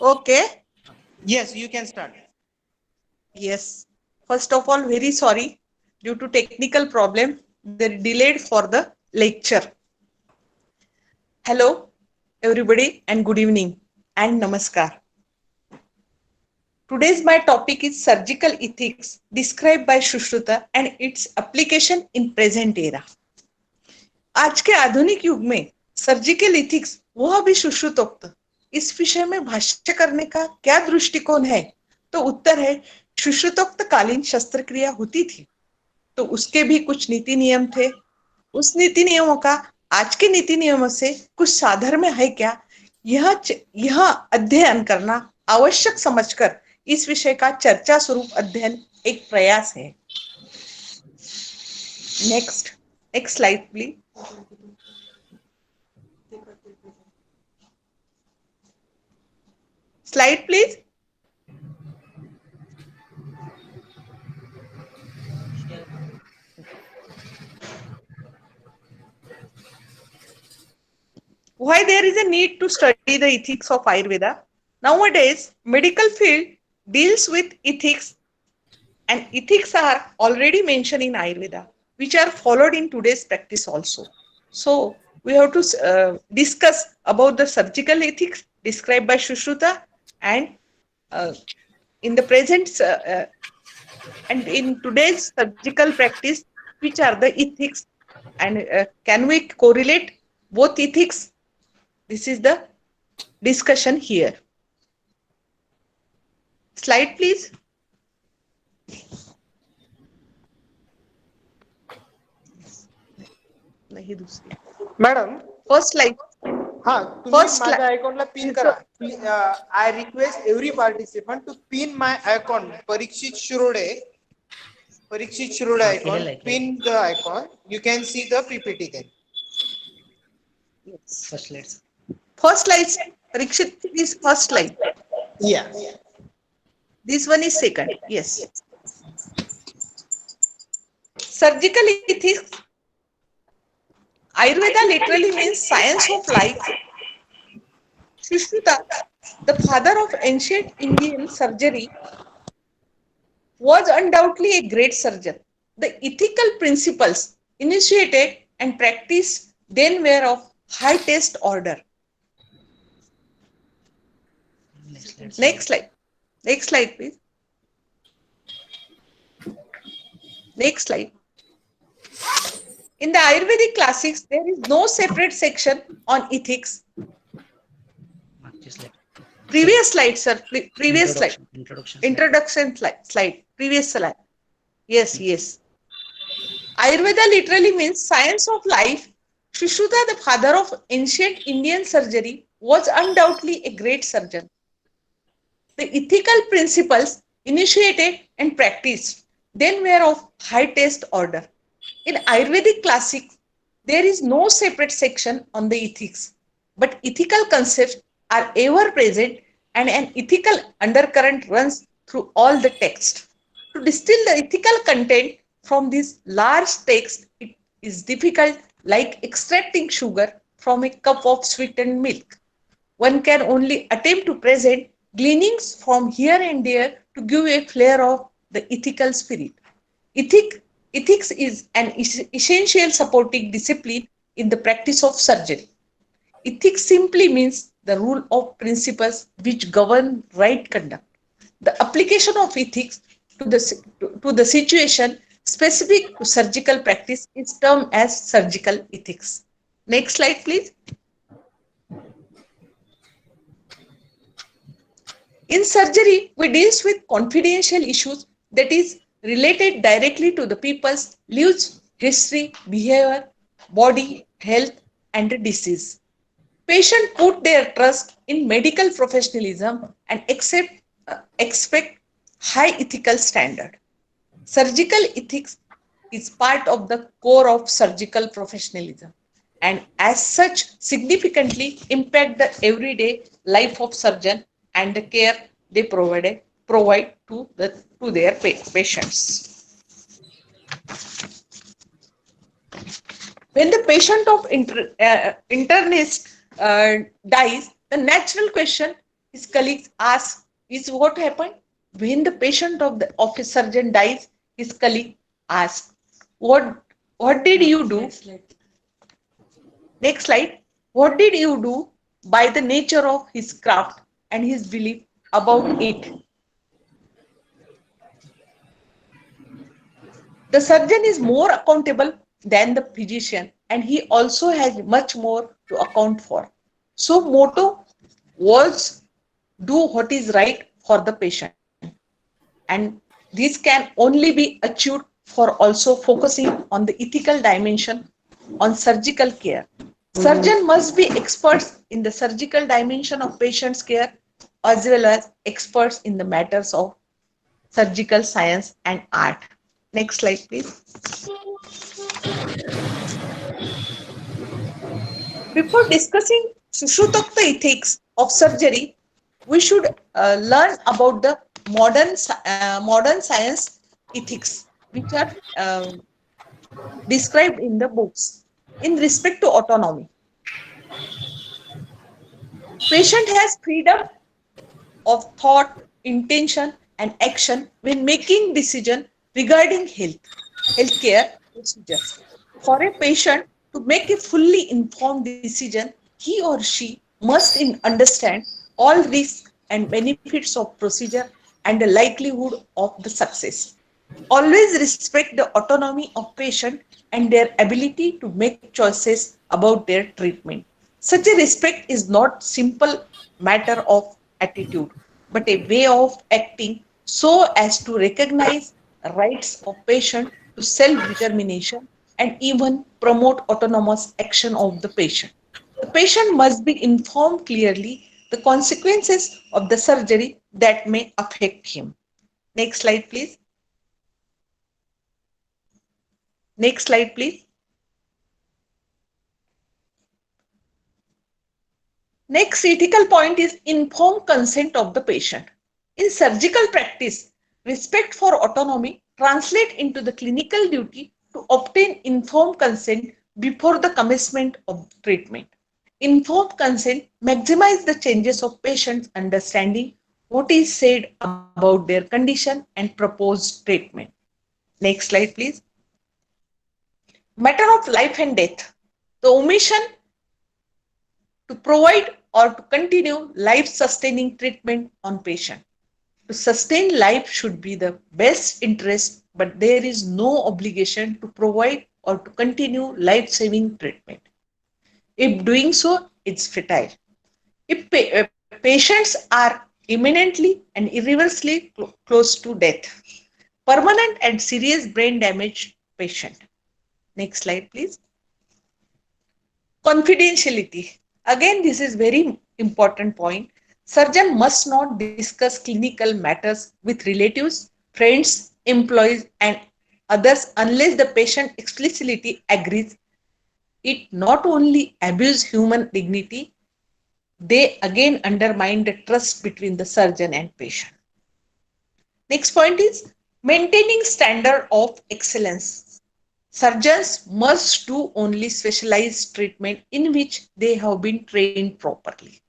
Okay. Yes, you can start. Yes. First of all, very sorry due to technical problem. They delayed for the lecture. Hello, everybody, and good evening and namaskar. Today's my topic is surgical ethics described by Shushruta and its application in present era. आज के आधुनिक युग में surgical ethics वह भी सुश्रुतोक्त इस विषय में भाष्य करने का क्या दृष्टिकोण है? तो उत्तर है सुश्रुतोक्त कालीन शस्त्रक्रिया होती थी तो उसके भी कुछ नीति नियम थे। उस नीति नियमों का आज के नीति नियमों से कुछ साधर्म्य है क्या? यह अध्ययन करना आवश्यक समझकर इस विषय का चर्चा स्वरूप अध्ययन एक प्रयास है। Next next slide please. Slide please. Why there is a need to study the ethics of Ayurveda? Nowadays, medical field deals with ethics, and ethics are already mentioned in Ayurveda, which are followed in today's practice also. So we have to discuss about the surgical ethics described by Sushruta, and uh, in the present and in today's surgical practice, which are the ethics, and can we correlate both ethics? This is the discussion here. Slide please. नहीं दूसरी. Madam, First slide. हा तुम्ही First माझ्या slide. अकाउंटला pin करा. I request every participant to pin my account. Parikshit Shirode icon. Pin the icon. You can see the PPT then. Yes. First slide. Parikshit is first slide. Yeah. This one is second. Yes. Surgical ethics. Ayurveda literally means science of life. Sushruta, the father of ancient Indian surgery, was undoubtedly a great surgeon. The ethical principles initiated and practiced then were of high taste order. Next slide. Next slide, please. Next slide. In the Ayurvedic classics, there is no separate section on ethics. Previous slide, sir. Previous slide. Introduction slide. Previous slide. Yes, yes. Ayurveda literally means science of life. Sushruta, the father of ancient Indian surgery, was undoubtedly a great surgeon. The ethical principles initiated and practiced then were of high taste order. In Ayurvedic classics, there is no separate section on the ethics, but ethical concepts are ever present and an ethical undercurrent runs through all the text. To distill the ethical content from this large text, it is difficult, like extracting sugar from a cup of sweetened milk. One can only attempt to present gleanings from here and there to give a flair of the ethical spirit. Ethic, Ethics is an essential supporting discipline in the practice of surgery. Ethics simply means the rule of principles which govern right conduct. The application of ethics to the situation specific to surgical practice is termed as surgical ethics. Next slide, please. In surgery, we deal with confidential issues that is related directly to the people's lives, history, behavior, body, health, and disease. Patients put their trust in medical professionalism and expect high ethical standard. Surgical ethics is part of the core of surgical professionalism and as such significantly impact the everyday life of surgeon and the care they provide to their patients. When the patient of internist dies, the natural question his colleagues ask, is what happened? When the patient of the office surgeon dies, his colleague asks, what did you do? Next slide. What did you do by the nature of his craft and his belief about it? The surgeon is more accountable than the physician, and he also has much more to account for. So, motto was do what is right for the patient, and this can only be achieved for also focusing on the ethical dimension on surgical care. Surgeon must be experts in the surgical dimension of patient's care as well as experts in the matters of surgical science and art. Next slide, please. Before discussing Sushrutakta ethics of surgery, we should learn about the modern science ethics, which are described in the books. In respect to autonomy, patient has freedom of thought, intention, and action when making decision regarding healthcare procedures. For a patient to make a fully informed decision, he or she must understand all risks and benefits of procedure and the likelihood of the success. Always respect the autonomy of patient and their ability to make choices about their treatment. Such a respect is not simple matter of attitude, but a way of acting so as to recognize rights of patient to self-determination and even promote autonomous action of the patient. The patient must be informed clearly the consequences of the surgery that may affect him. Next slide, please. Next slide, please. Next critical point is informed consent of the patient. In surgical practice, respect for autonomy translates into the clinical duty to obtain informed consent before the commencement of treatment. Informed consent maximizes the chances of patients understanding what is said about their condition and proposed treatment. Next slide, please. Matter of life and death. The omission to provide or to continue life-sustaining treatment on patient. To sustain life should be the best interest, but there is no obligation to provide or to continue life-saving treatment. If doing so, it's futile. If patients are imminently and irreversibly close to death, permanent and serious brain damage patient. Next slide, please. Confidentiality. Again, this is very important point. Surgeon must not discuss clinical matters with relatives, friends, employees, and others unless the patient explicitly agrees. It not only abuse human dignity, they again undermine the trust between the surgeon and patient. Next point is maintaining standard of excellence. Surgeons must do only specialized treatment in which they have been trained properly.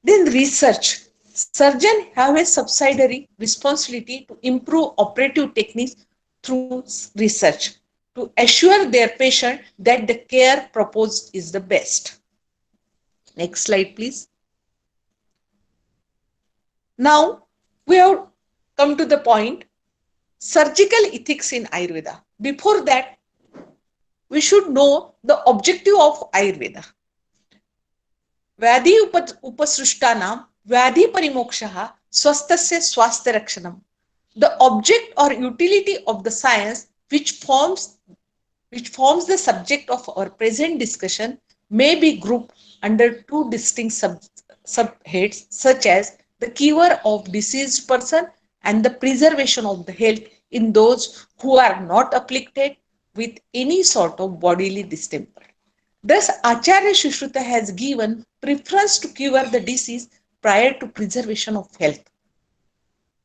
Then research. Surgeons have a subsidiary responsibility to improve operative techniques through research to assure their patient that the care proposed is the best. Next slide, please. Now we have come to the point surgical ethics in Ayurveda. Before that, we should know the objective of Ayurveda. Vyadhi upasrushtanam vyadhi parimokshaha swastasya swasthya rakshanam. The object or utility of the science which forms the subject of our present discussion may be grouped under two distinct subheads such as the cure of diseased person and the preservation of the health in those who are not afflicted with any sort of bodily distemper. Thus, Acharya Sushruta has given preference to cure the disease prior to preservation of health.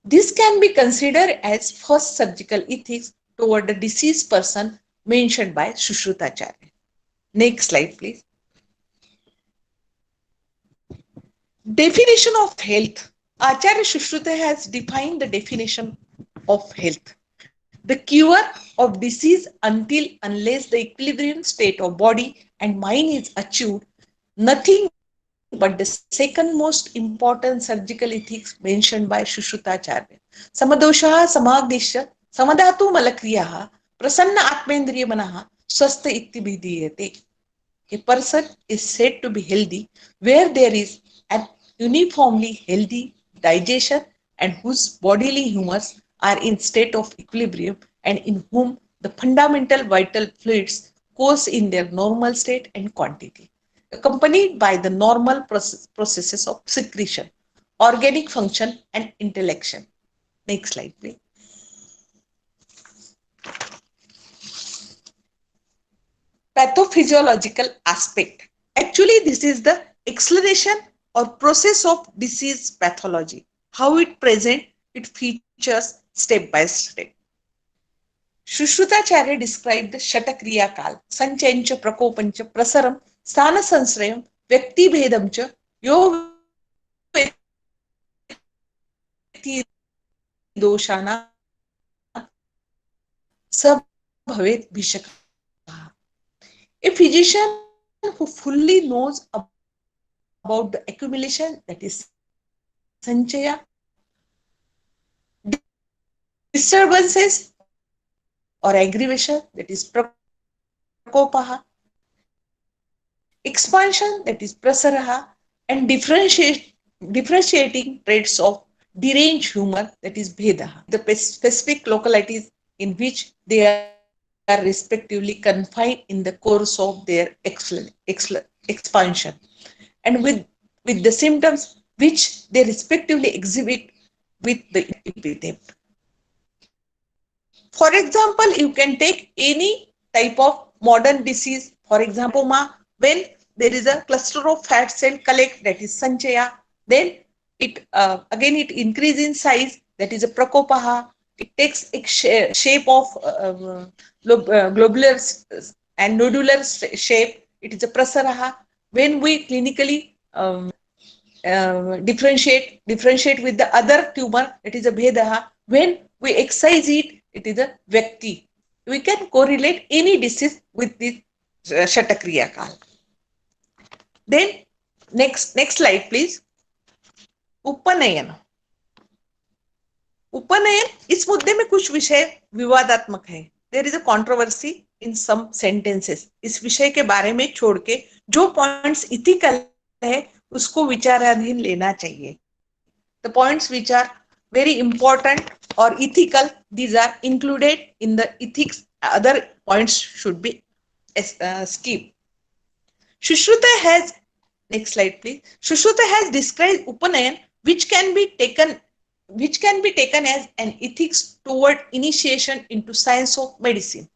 This can be considered as first surgical ethics toward the deceased person mentioned by Sushruta Acharya. Next slide, please. Definition of health. Acharya Shushruta has defined the definition of health. The cure of disease until unless the equilibrium state of body and mind is achieved, nothing but the second most important surgical ethics mentioned by Shushrutācharya. Samadoshah samagdesha samadhatu malakriyaha prasanna atmendriya manaha swastha ittibhidiyate. A person is said to be healthy where there is an uniformly healthy digestion and whose bodily humors are in state of equilibrium and in whom the fundamental vital fluids course in their normal state and quantity, accompanied by the normal processes of secretion, organic function, and intellection. Next slide, please. Pathophysiological aspect. Actually, this is the acceleration or process of disease pathology. How it present, it features step by step. Shushrutācharya described the Shatakriya Kal, Sanchancha Prakopancha Prasaram, Sthana Sansrayam, Vyakti Bhedamcha, Yo Doshana, Sabhavet Bhishaka. A physician who fully knows about the accumulation, that is sanchaya, disturbances or aggravation, that is prakopaha, expansion, that is prasaraha, and differentiating traits of deranged humor, that is bhedaha, the specific localities in which they are respectively confined in the course of their expansion, and with the symptoms which they respectively exhibit with the epithet. For example, you can take any type of modern disease, for example, when there is a cluster of fat cell collect, that is sanchaya, then it again it increase in size, that is a prakopaha. It takes a shape of globular and nodular shape, it is a prasaraha. When we clinically differentiate with the other tumor, it is a bhedaha. When we excise it, it is a vyakti. We can correlate any disease with this Shatakriya Kal. Then next slide, please. उपनयन. उपनयन, इस मुद्दे में कुछ विषय विवादात्मक है. There is a controversy in some sentences. इस विषय के बारे में छोड़ के जो पॉइंट्स इथिकल है उसको विचाराधीन लेना चाहिए. The points which are very important or ethical, these are included in the ethics. Other points should be skipped. Shushruta has, next slide please. Shushruta has described Upanayan which can be taken as an ethics toward initiation into science of medicine.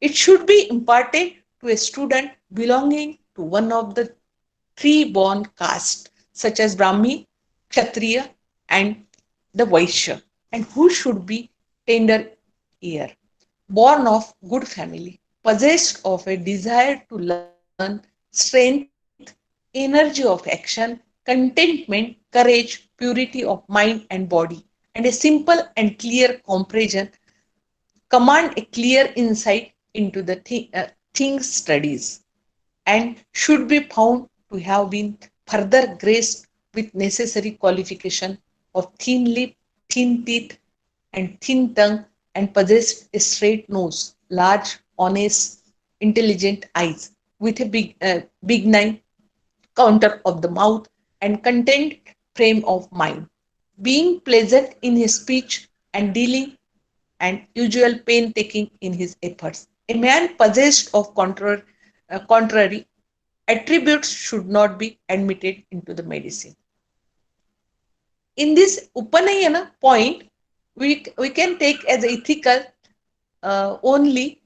It should be imparted to a student belonging to one of the three born castes, such as Brahmi, Kshatriya, and the Vaishya, and who should be tender ear, born of good family, possessed of a desire to learn, strength, energy of action, contentment, courage, purity of mind and body, and a simple and clear comprehension, command a clear insight into the things studies, and should be found to have been further graced with necessary qualification of thin lip, thin teeth, and thin tongue, and possessed a straight nose, large, honest, intelligent eyes, with a benign counter of the mouth, and content frame of mind, being pleasant in his speech and dealing, and usual painstaking in his efforts. A man possessed of contrary attributes should not be admitted into the medicine. In this Upanayana point, we can take as ethical only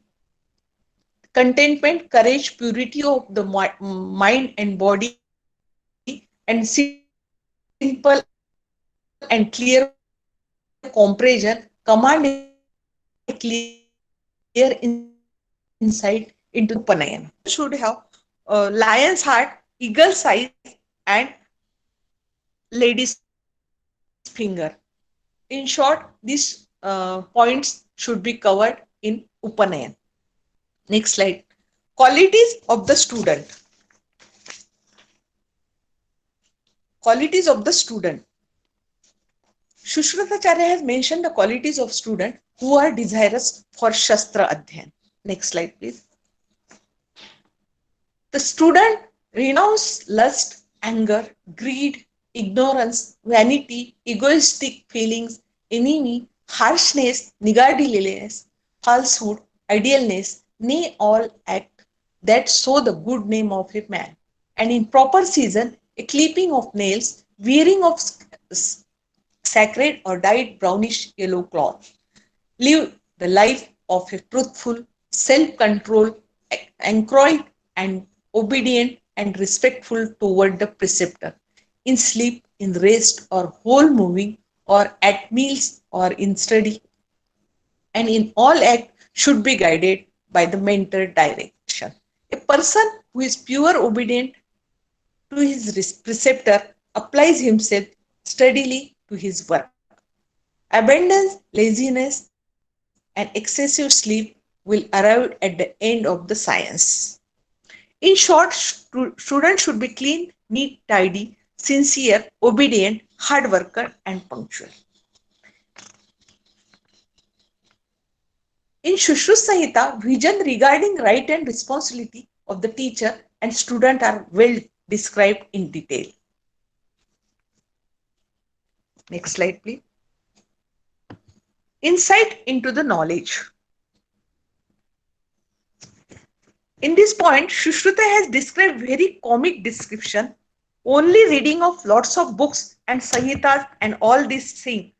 contentment, courage, purity of the mind and body, and simple and clear comprehension, command a clear insight into Upanayana. Should have lion's heart, eagle size, and lady's finger. In short, these points should be covered in Upanayan. Next slide. Qualities of the student. Qualities of the student. Shushrutaracharya has mentioned the qualities of students who are desirous for Shastra Adhyan. Next slide, please. The student renounces lust, anger, greed, ignorance, vanity, egoistic feelings, envy, harshness, niggardliness, falsehood, idealness, nay, all act that sow the good name of a man. And in proper season, a clipping of nails, wearing of sacred or dyed brownish yellow cloth. Live the life of a truthful, self-controlled, anchored and obedient and respectful toward the preceptor. In sleep, in rest, or whole moving, or at meals, or in study, and in all act should be guided by the mentor direction. A person who is pure obedient to his preceptor applies himself steadily to his work. Abundance, laziness, and excessive sleep will arrive at the end of the science. In short, students should be clean, neat, tidy, sincere, obedient, hard worker, and punctual. In Shushruta Samhita, vision regarding right and responsibility of the teacher and student are well described in detail. Next slide, please. Insight into the knowledge. In this point, Shushruta has described very comic description. Only reading of lots of books and Samhitas and all these things.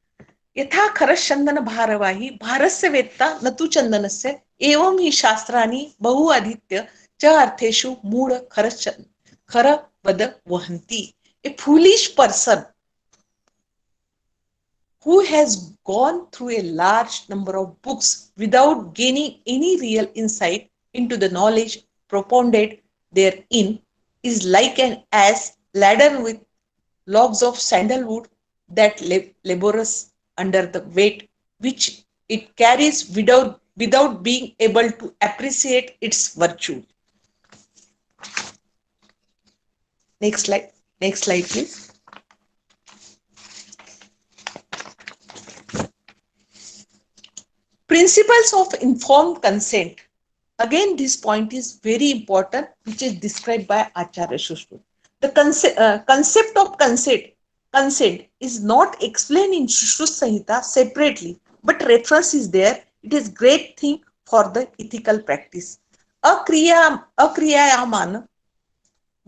यथा खरश्चंदन भारवाही भारस्य वेत्ता नतु चंदनस्य एवं ही शास्त्राणि बहुअधीत्य च अर्थेषु मूढ़ खर वद वहंती. A foolish person who has gone through a large number of books without gaining any real insight into the knowledge propounded therein is like an ass laden with logs of sandalwood that laborious under the weight which it carries without being able to appreciate its virtue. Next slide, please. Principles of informed consent. Again, this point is very important, which is described by Acharya Shushruta. The concept of consent is not explained in Shushruta Samhita separately, but reference is there. It is great thing for the ethical practice. Akriyayamana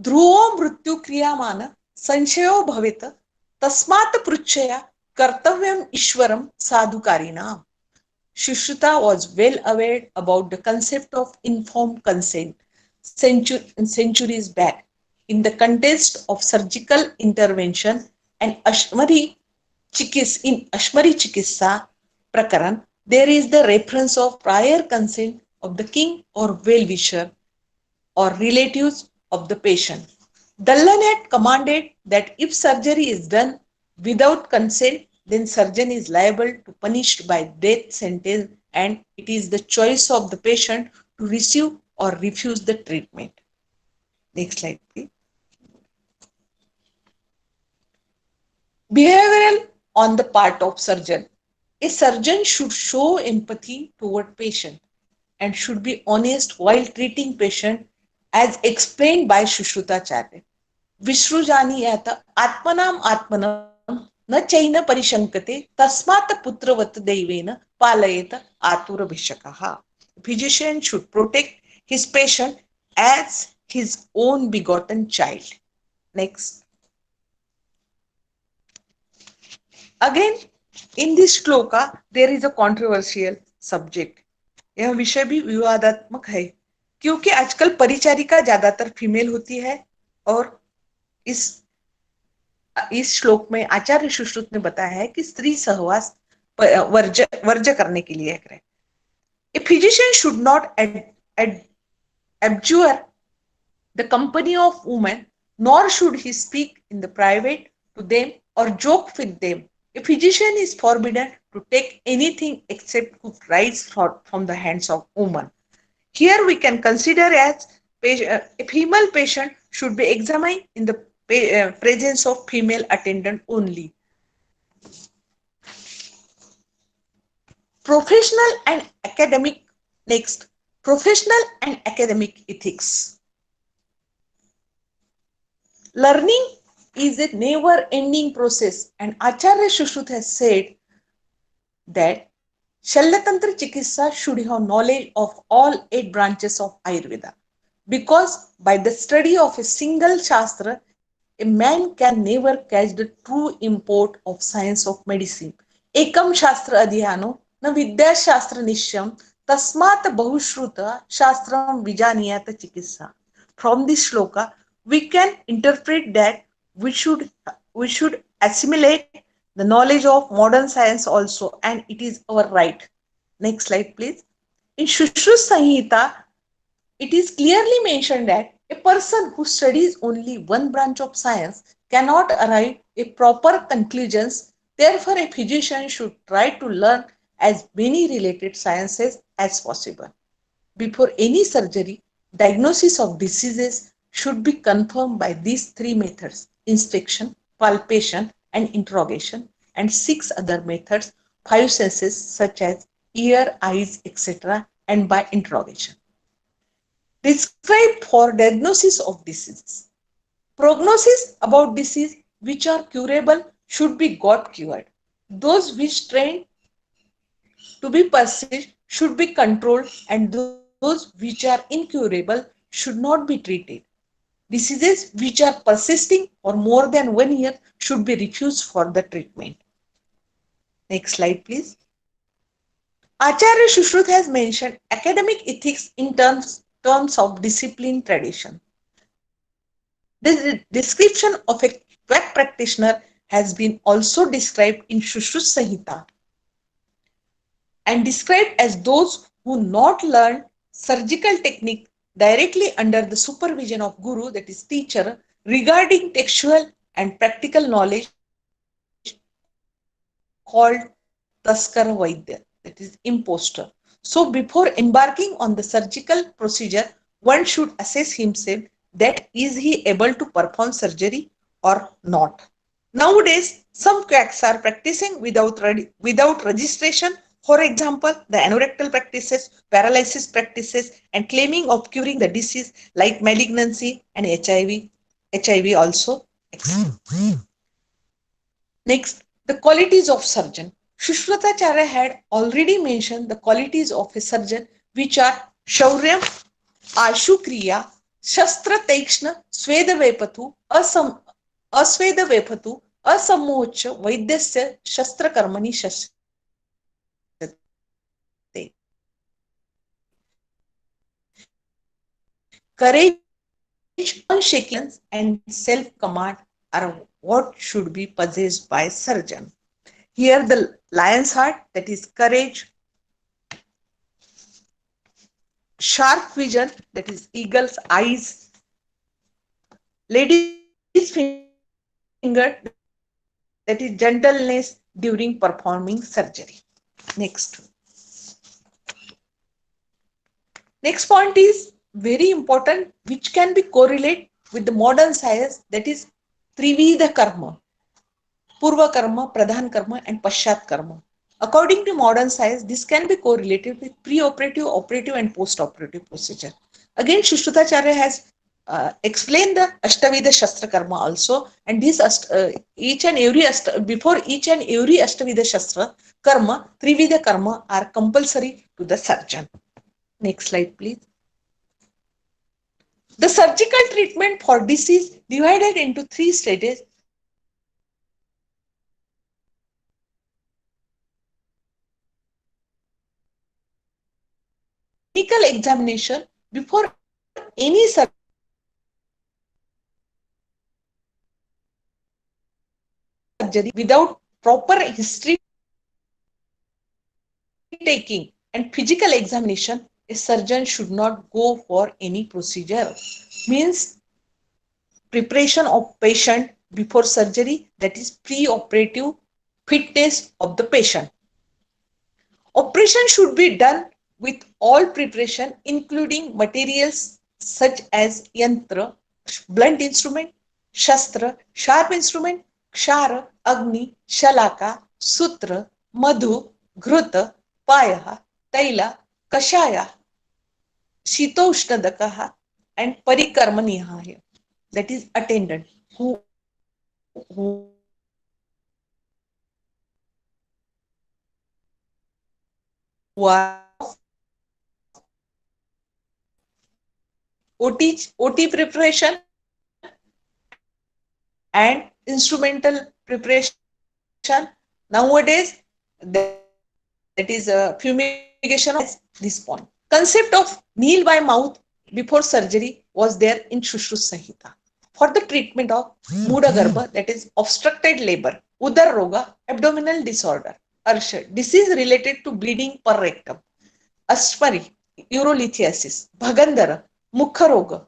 ध्रुवो मृत्यु क्रियामान संशयो भवेत तस्मात् पृच्छया कर्तव्यम ईश्वरम साधुकारिणाम. Shushruta was well aware about the concept of informed consent centuries back in the context of surgical intervention and Ashmari Chikitsa Prakaran. There is the reference of prior consent of the king or well-wisher or relatives of the patient. Dallan had commanded that if surgery is done without consent, then surgeon is liable to punished by death sentence, and it is the choice of the patient to receive or refuse the treatment. Next slide, please. Behavioral on the part of surgeon. A surgeon should show empathy toward patient and should be honest while treating patient, as explained by Shushrutaracharya. Vishrujani atmanam atmanam न चैन परिशंकते तस्मात् पुत्रवत दैवेन पालयेत आतुरभिषकः. Physician should protect his patient as his own begotten child. Next. Again, in this shloka, there is a controversial subject. यह विषय भी विवादात्मक है क्योंकि आजकल परिचारिका ज्यादातर फीमेल होती है और इस श्लोक में आचार्य सुश्रुत ने बताया है कि स्त्री सहवास वर्ज्य करने के लिए करें. A physician should not abjure the company of women, nor should he speak in the private to them or joke with them. A physician is forbidden to take anything except cooked rice from the hands of woman. Here we can consider as a female patient should be examined in the presence of female attendant only. Professional and academic. Next, professional and academic ethics. Learning is a never ending process, and Acharya Shushruta has said that Shalyatantra Chikitsa should have knowledge of all 8 branches of Ayurveda, because by the study of a single Shastra, a man can never catch the true import of science of medicine. Ekam Shastra Adhyano na Vidya Shastra Nishyam Tasmat Bahushruta Shastram Vijaniyata Chikitsa. From this shloka, we can interpret that we should assimilate the knowledge of modern science also, and it is our right. Next slide, please. In Shushruta Samhita, it is clearly mentioned that a person who studies only one branch of science cannot arrive at proper conclusions. Therefore, a physician should try to learn as many related sciences as possible. Before any surgery, diagnosis of diseases should be confirmed by these 3 methods: inspection, palpation, and interrogation, and 6 other methods, 5 senses such as ear, eyes, etc., and by interrogation. Prescribed for diagnosis of diseases. Prognosis about disease which are curable should be got cured. Those which train to be persist should be controlled, and those which are incurable should not be treated. Diseases which are persisting for more than 1 year should be refused for the treatment. Next slide, please. Acharya Shushruta has mentioned academic ethics in terms of discipline tradition. The description of a quack practitioner has been also described in Shushruta Samhita and described as those who not learn surgical technique directly under the supervision of guru, that is teacher, regarding textual and practical knowledge, called taskar vaidya, that is imposter. So before embarking on the surgical procedure, one should assess himself that is he able to perform surgery or not. Nowadays, some quacks are practicing without registration. For example, the anorectal practices, paralysis practices, and claiming of curing the disease like malignancy and HIV also. Next, the qualities of surgeon. Shushrutaracharya had already mentioned the qualities of a surgeon, which are Shauryam, Ashukriya, Shastra Taikshna, Sweda Vepatu, Asweda Vepatu, Asamocha, Vaidyasya, Shastra Karmani Shastra. Courage, unshakiness, and self-command are what should be possessed by surgeon. Here the lion's heart, that is courage, sharp vision, that is eagle's eyes, lady's finger, that is gentleness during performing surgery. Next. Next point is very important, which can be correlate with the modern science, that is Trivida Karma, Purva Karma, Pradhan Karma, and Paschat Karma. According to modern science, this can be correlated with pre-operative, operative, and post-operative procedure. Again, Shushrutaracharya has explained the Ashtavida Shastra Karma also, and this before each and every Ashtavida Shastra Karma, Trivida Karma are compulsory to the surgeon. Next slide, please. The surgical treatment for disease divided into 3 stages. Clinical examination before any surgery without proper history taking and physical examination, a surgeon should not go for any procedure. Means preparation of patient before surgery, that is pre-operative fitness of the patient. Operation should be done with all preparation, including materials such as yantra, blunt instrument, shastra, sharp instrument, kshara, agni, shalaka, sutra, madhu, ghruta, paya, taila, kashaya, shitoshnadakaha, and parikarmaniha, that is attendant, who are OT preparation and instrumental preparation. Nowadays, that is fumigation of this point. Concept of kneel by mouth before surgery was there in Shushruta Samhita. For the treatment of Muda Garbha, that is obstructed labor, Udar Roga, abdominal disorder, Arsha, disease related to bleeding per rectum, Aspari, urolithiasis, Bhagandara, Mukha Roga.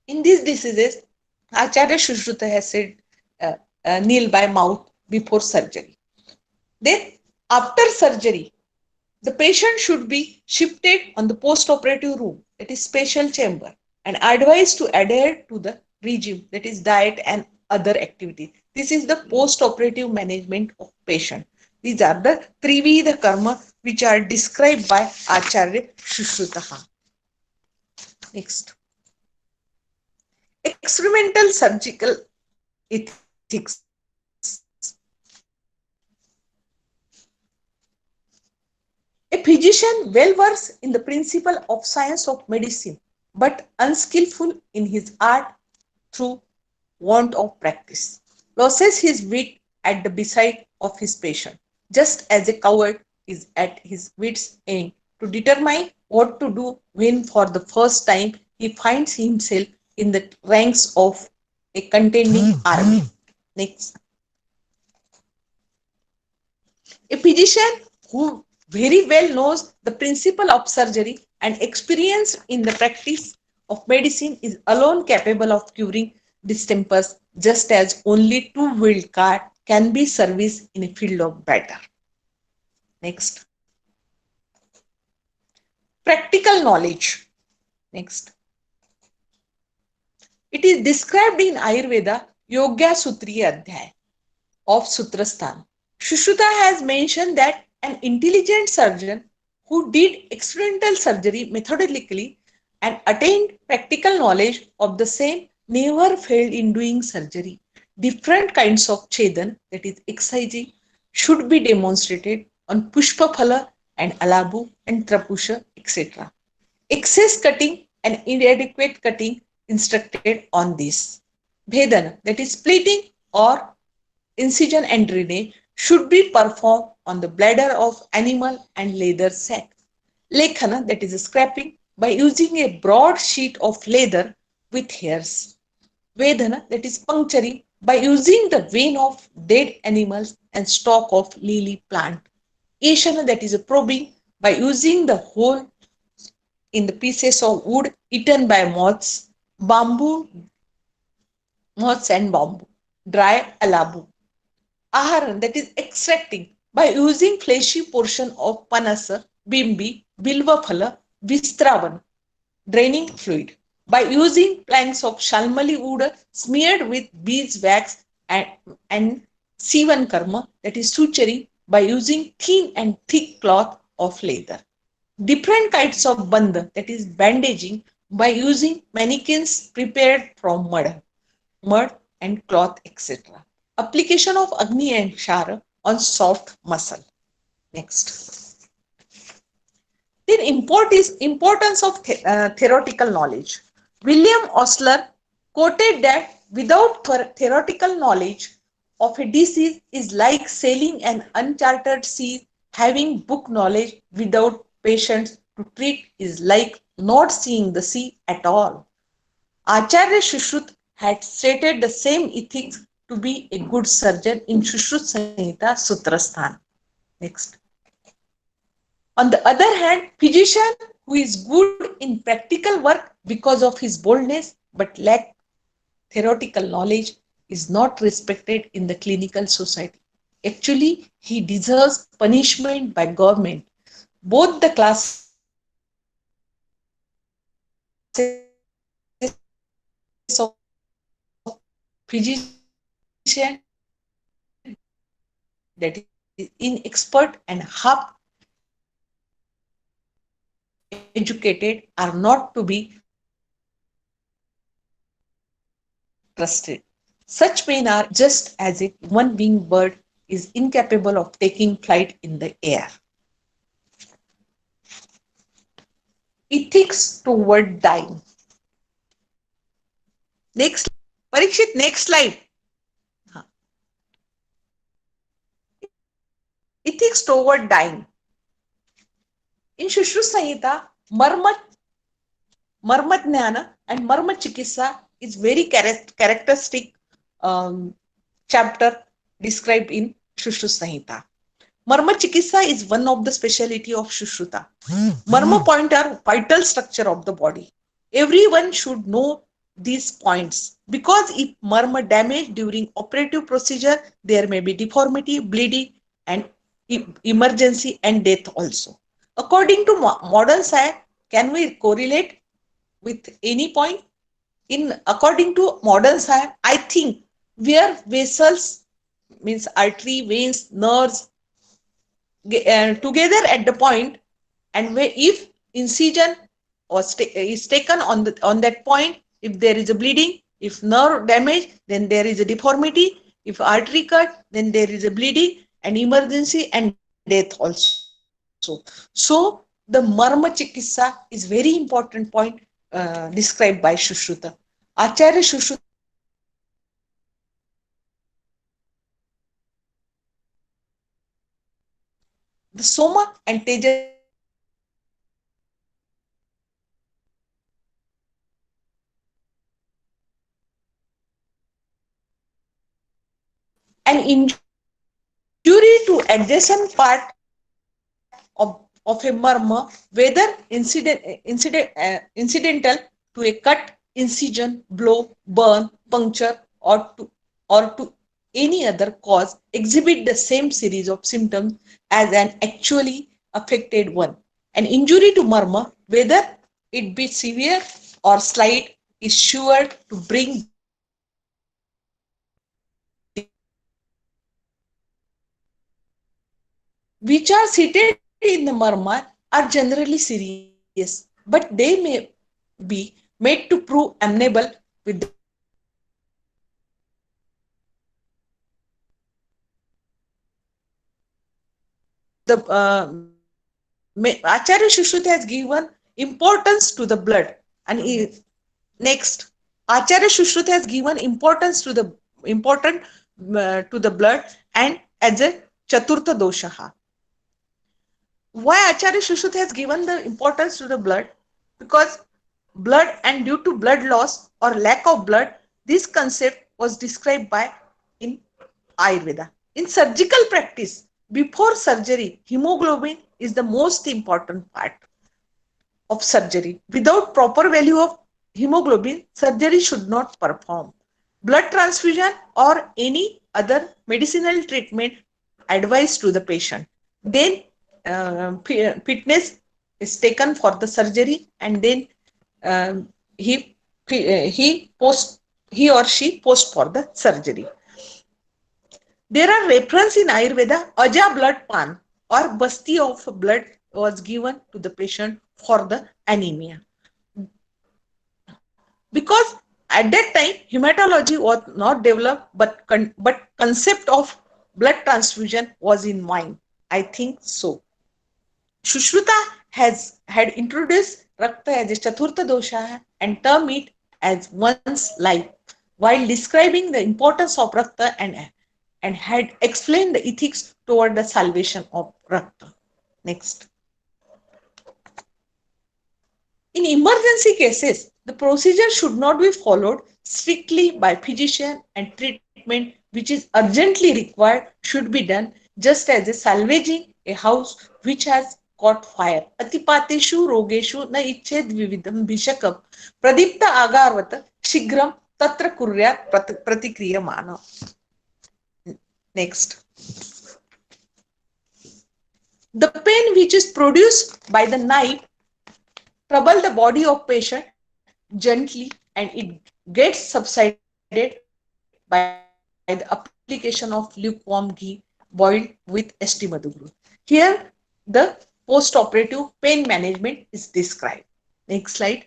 In these diseases, Acharya Shushruta has said kneel by mouth before surgery. Then, after surgery, the patient should be shifted on the post-operative room, that is special chamber, and advised to adhere to the regime, that is diet and other activities. This is the post-operative management of patient. These are the Trividha karma which are described by Acharya Shushruta. Next. Experimental surgical ethics. A physician well versed in the principle of science of medicine, but unskillful in his art through want of practice, loses his wit at the bedside of his patient, just as a coward is at his wit's end to determine what to do when for the first time he finds himself in the ranks of a contending army. Next. A physician who very well knows the principle of surgery and experienced in the practice of medicine is alone capable of curing distempers, just as only two-wheeled car can be serviced in a field of battle. Next. Practical knowledge. Next. It is described in Ayurveda Yogya Sutriya Adhyay of Sutrasthan. Shushruta has mentioned that an intelligent surgeon who did experimental surgery methodically and attained practical knowledge of the same never failed in doing surgery. Different kinds of chedan, that is excising, should be demonstrated on Pushpaphala and Alabu and Trapusha, etc. Excess cutting and inadequate cutting instructed on this. Bhedan, that is splitting or incision and drainage, should be performed on the bladder of animal and leather sac. Lekhana, that is scraping, by using a broad sheet of leather with hairs. Vedana, that is puncturing, by using the vein of dead animals and stalk of lily plant. Ashana, that is probing, by using the hole in the pieces of wood eaten by moths, bamboo, moths and bamboo. Dry alabu. Aharan, that is extracting, by using fleshy portion of panasa, bimbi, bilvaphala, vistravan, draining fluid. By using planks of shalmali wood smeared with beeswax and sivan karma, that is suturing, by using thin and thick cloth of leather. Different kinds of bandha, that is bandaging, by using mannequins prepared from mud and cloth, etc. Application of Agni and Kshara on soft muscle. Next. Then importance of theoretical knowledge. William Osler quoted that without theoretical knowledge of a disease is like sailing an uncharted sea. Having book knowledge without patients to treat is like not seeing the sea at all. Acharya Shushruta had stated the same ethics to be a good surgeon in Shushruta Samhita Sutrasthan. Next. On the other hand, physician who is good in practical work because of his boldness but lack theoretical knowledge is not respected in the clinical society. Actually, he deserves punishment by government. Both the classes of physician, that is inexpert and half educated, are not to be trusted. Such men are just as if one winged bird is incapable of taking flight in the air. Ethics toward dying. Next, Parikshit, next slide. Ethics toward dying. In Shushru Samhita, Marma Jnana and Marma Chikitsa is very characteristic chapter described in Shushru Samhita. Marma Chikitsa is one of the speciality of Shushruta. Marma point are vital structure of the body. Everyone should know these points because if marma damage during operative procedure, there may be deformity, bleeding, and emergency and death also. According to modern science, can we correlate with any point? In according to modern science, I think where vessels means artery, veins, nerves together at the point, and where if incision is taken on that point, if there is a bleeding, if nerve damage, then there is a deformity, if artery cut, then there is a bleeding and emergency and death also. So the marma chikitsa is very important point described by Shushruta. Acharya Shushruta has given important the Soma and Tejas an injury to adjacent part of a murmur, whether incidental to a cut, incision, blow, burn, puncture, or to any other cause, exhibit the same series of symptoms as an actually affected one. An injury to murmur, whether it be severe or slight, is sure to bring which are seated in the murmur are generally serious, but they may be made to prove amenable with the Acharya Shushruta has given importance to the blood. And next, Acharya Shushruta has given importance to the blood and as a Chaturtha dosha. Why Acharya Shushruta has given the importance to the blood? Because blood and due to blood loss or lack of blood, this concept was described by in Ayurveda. In surgical practice, before surgery, hemoglobin is the most important part of surgery. Without proper value of hemoglobin, surgery should not perform. Blood transfusion or any other medicinal treatment advised to the patient. Then fitness is taken for the surgery, and then he or she post for the surgery. There are reference in Ayurveda, Aja blood pan or basti of blood was given to the patient for the anemia. Because at that time, hematology was not developed, but concept of blood transfusion was in mind. I think so. Shushruta had introduced Rakta as a Chaturtha dosha and termed it as one's life, while describing the importance of Rakta and had explained the ethics toward the salvation of Rakta. Next. In emergency cases, the procedure should not be followed strictly by physician and treatment which is urgently required should be done just as a salvaging a house which has caught fire. Atipateshu rogeshu na iched vividam bishakam pradipta agarvat shigram तत्र कुर्यात् प्रतिक्रियमाण. Next. The pain which is produced by the knife trouble the body of patient gently and it gets subsided by the application of lukewarm ghee boiled with ST Madhugru. Here the post-operative pain management is described. Next slide.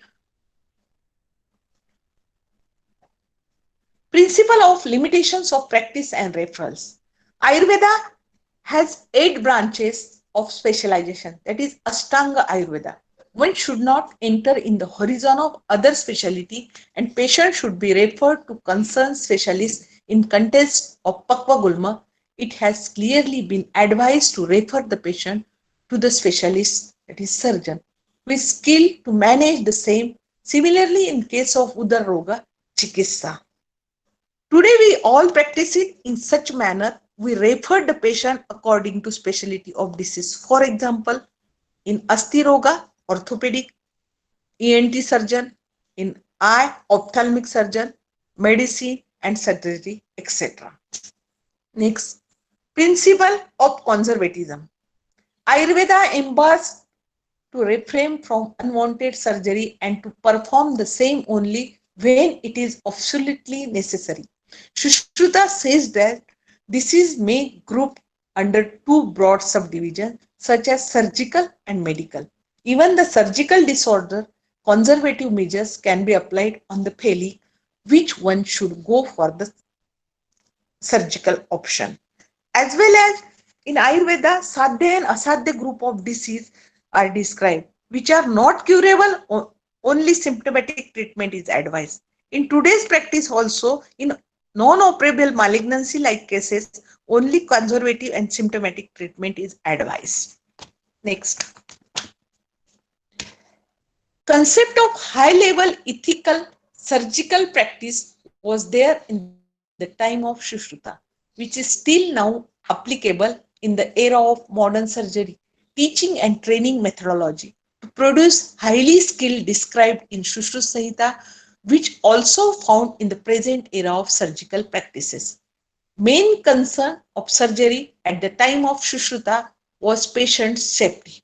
Principle of limitations of practice and referrals. Ayurveda has 8 branches of specialization, that is Ashtanga Ayurveda. One should not enter in the horizon of other specialty and patient should be referred to concerned specialists in context of Pakwa Gulma. It has clearly been advised to refer the patient to the specialist, that is surgeon, with skill to manage the same. Similarly, in case of Udar Roga, Chikitsa. Today, we all practice it in such manner. We refer the patient according to specialty of disease. For example, in Asti Roga, orthopedic, ENT surgeon, in eye, ophthalmic surgeon, medicine and surgery, etc. Next, principle of conservatism. Ayurveda embarks to refrain from unwanted surgery and to perform the same only when it is absolutely necessary. Sushruta says that disease may group under 2 broad subdivisions such as surgical and medical. Even the surgical disorder, conservative measures can be applied on the failure, which one should go for the surgical option. As well as in Ayurveda, Sadhya and Asadhya group of disease are described, which are not curable, only symptomatic treatment is advised. In today's practice also, in non-operable malignancy like cases, only conservative and symptomatic treatment is advised. Next. Concept of high-level ethical surgical practice was there in the time of Sushruta, which is still now applicable in the era of modern surgery, teaching and training methodology to produce highly skilled described in Sushruta Samhita, which also found in the present era of surgical practices. Main concern of surgery at the time of Sushruta was patient safety,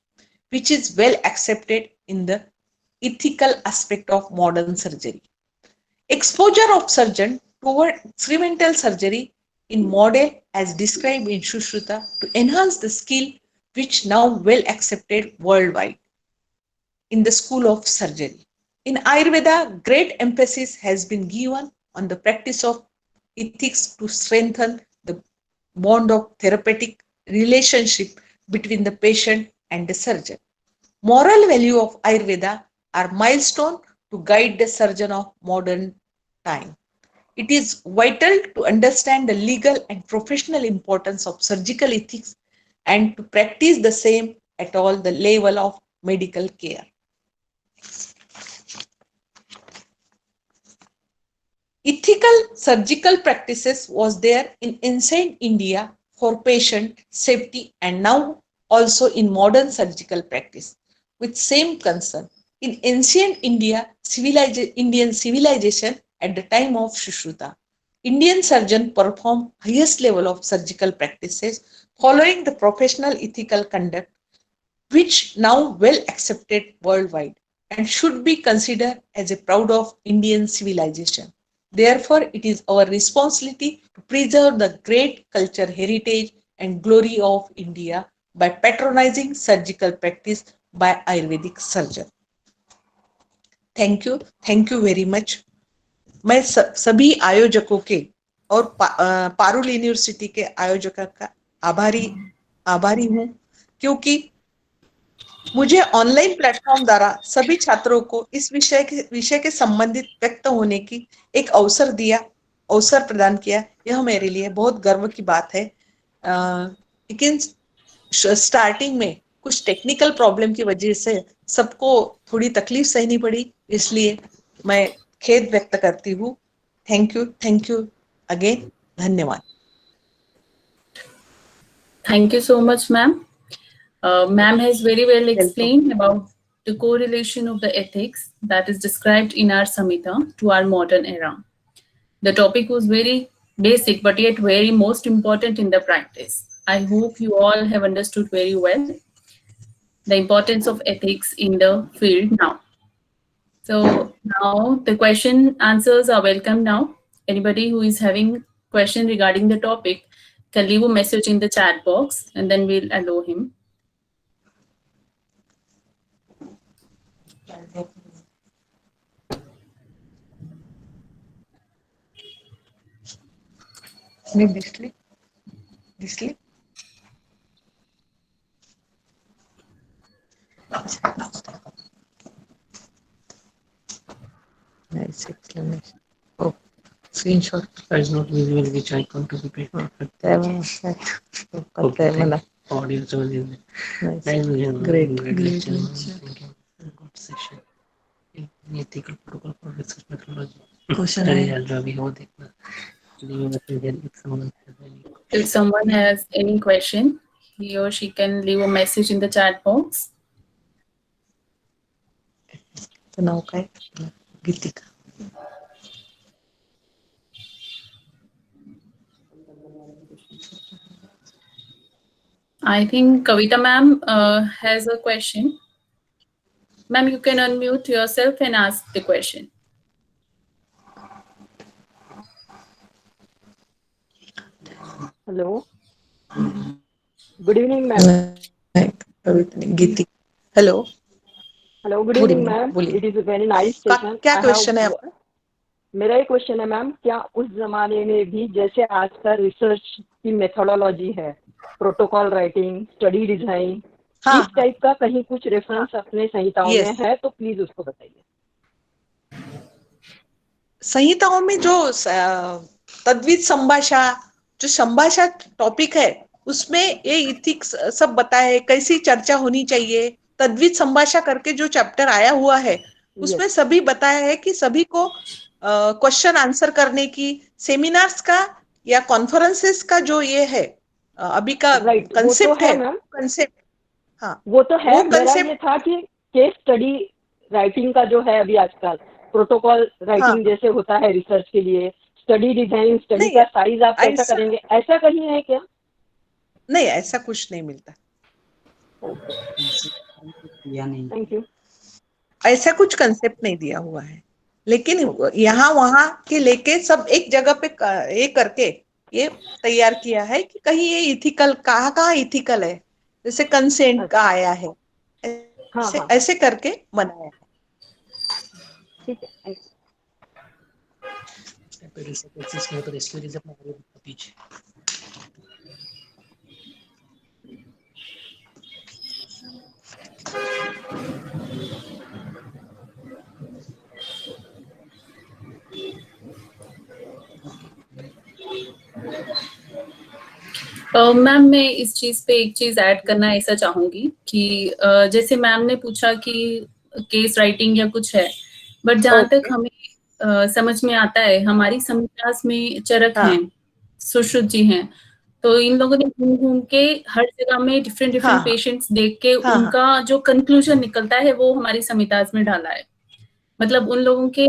which is well accepted in the ethical aspect of modern surgery. Exposure of surgeon toward experimental surgery in model as described in Sushruta to enhance the skill which now well accepted worldwide in the school of surgery. In Ayurveda, great emphasis has been given on the practice of ethics to strengthen the bond of therapeutic relationship between the patient and the surgeon. Moral value of Ayurveda are milestone to guide the surgeon of modern time. It is vital to understand the legal and professional importance of surgical ethics and to practice the same at all the level of medical care. Ethical surgical practices was there in ancient India for patient safety and now also in modern surgical practice with same concern. In ancient India, Indian civilization at the time of Sushruta, Indian surgeon performed highest level of surgical practices following the professional ethical conduct, which now well accepted worldwide and should be considered as a proud of Indian civilization. Therefore, it is our responsibility to preserve the great culture, heritage, and glory of India by patronizing surgical practice by Ayurvedic surgeon. Thank you very much. मैं सभी आयोजकों के और Parul university के आयोजकों का आभारी हूँ, क्योंकि मुझे ऑनलाइन प्लेटफॉर्म द्वारा सभी छात्रों को इस विषय के संबंधित व्यक्त होने की एक अवसर प्रदान किया. यह मेरे लिए बहुत गर्व की बात है. लेकिन स्टार्टिंग में कुछ टेक्निकल प्रॉब्लम की वजह से सबको थोड़ी तकलीफ सहनी पड़ी, इसलिए मैं खेद व्यक्त करती हूँ. Thank you again. धन्यवाद. Thank you so much, ma'am. Ma'am has very well explained about the correlation of the ethics that is described in our Samhita to our modern era. The topic was very basic, but yet very most important in the practice. I hope you all have understood very well the importance of ethics in the field now. So now the question answers are welcome now. Anybody who is having question regarding the topic can leave a message in the chat box and then we'll allow him. Me दिसली दिसली nice explanation. Oh, screenshot is not visible which icon to be paid for. करते हैं मला. Audio zone is Nice. nice. Great. Good session. Ethical protocol for research methodology. Question Study है. अभी वो देखना. Leave a message if someone has any. If someone has any question, he or she can leave a message in the chat box. तर नाव काय? गीतिका. I think Kavita ma'am has a question. Ma'am, you can unmute yourself and ask the question. Hello. Good evening, ma'am. Geetika. Hello. Hello. Good Good evening, evening. ma'am. बोलिए. It is a very nice session. क्या I question है have- आपका? मेरा एक question है ma'am, क्या उस जमाने में भी जैसे आज का रिसर्च की मेथोडोलॉजी है, प्रोटोकॉल राइटिंग, स्टडी डिजाइन, हाँ, इस टाइप का कहीं कुछ रेफरेंस अपने संहिताओं Yes. में है तो प्लीज उसको बताइए. संहिताओं में जो तद्वित संभाषा जो संभाषा टॉपिक है उसमें ये इथिक्स सब बताया है, कैसी चर्चा होनी चाहिए. तद्वित संभाषा करके जो चैप्टर आया हुआ है उसमें सभी बताया है कि सभी को क्वेश्चन आंसर करने की, सेमिनार्स का या कॉन्फ्रेंसेस का जो ये है अभी का राइट, वो तो कंसेप्ट है है मैम, कंसेप्ट. हाँ, वो तो है. वो मेरा concept- ये था कि केस स्टडी राइटिंग का जो है अभी आजकल प्रोटोकॉल राइटिंग जैसे होता है रिसर्च के लिए, स्टडी डिजाइन, स्टडी नहीं, का साइज आप कैसा ऐसा- करेंगे, ऐसा कहीं है क्या? नहीं ऐसा कुछ नहीं मिलता. या नहीं. Thank you. ऐसा कुछ कंसेप्ट नहीं दिया हुआ है, लेकिन यहाँ वहां के लेके सब एक जगह पे ये करके ये तैयार किया है कि कहीं ये इथिकल कहाँ इथिकल है, जैसे कंसेंट का आया है, ऐसे हाँ. ऐसे करके बनाया है. ठीक है. इसमें तो रेस्क्यू रिजर्व में पीछे. मैम मैं इस चीज पे एक चीज ऐड करना ऐसा चाहूंगी कि जैसे मैम ने पूछा कि केस राइटिंग या कुछ है, बट जहाँ तक हमें समझ में आता है हमारी संहिता में चरक हाँ. हैं, सुश्रुत जी हैं, तो इन लोगों ने घूम घूम के हर जगह में डिफरेंट हाँ. पेशेंट्स देख के हाँ. उनका जो कंक्लूजन निकलता है वो हमारी संहिता में डाला है. मतलब उन लोगों के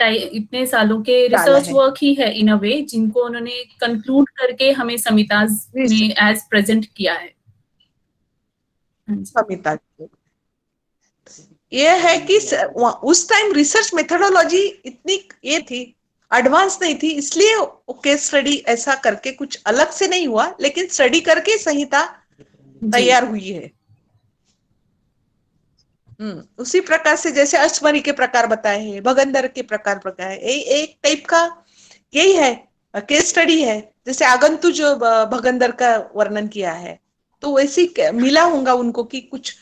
इतने सालों के डाला रिसर्च है. वर्क ही है इन अ वे, जिनको उन्होंने कंक्लूड करके हमें संहिताज में एज प्रेजेंट किया है. संहिता ये है कि उस टाइम रिसर्च मेथोडोलॉजी इतनी ये थी, एडवांस नहीं थी, इसलिए केस स्टडी ऐसा करके कुछ अलग से नहीं हुआ, लेकिन स्टडी करके संहिता तैयार हुई है. उसी प्रकार से जैसे अश्वरी के प्रकार बताए हैं, भगंदर के प्रकार बताए, एक टाइप का यही है, केस स्टडी है. जैसे आगंतुज भगंदर का वर्णन किया है, तो वैसी मिला होगा उनको कि कुछ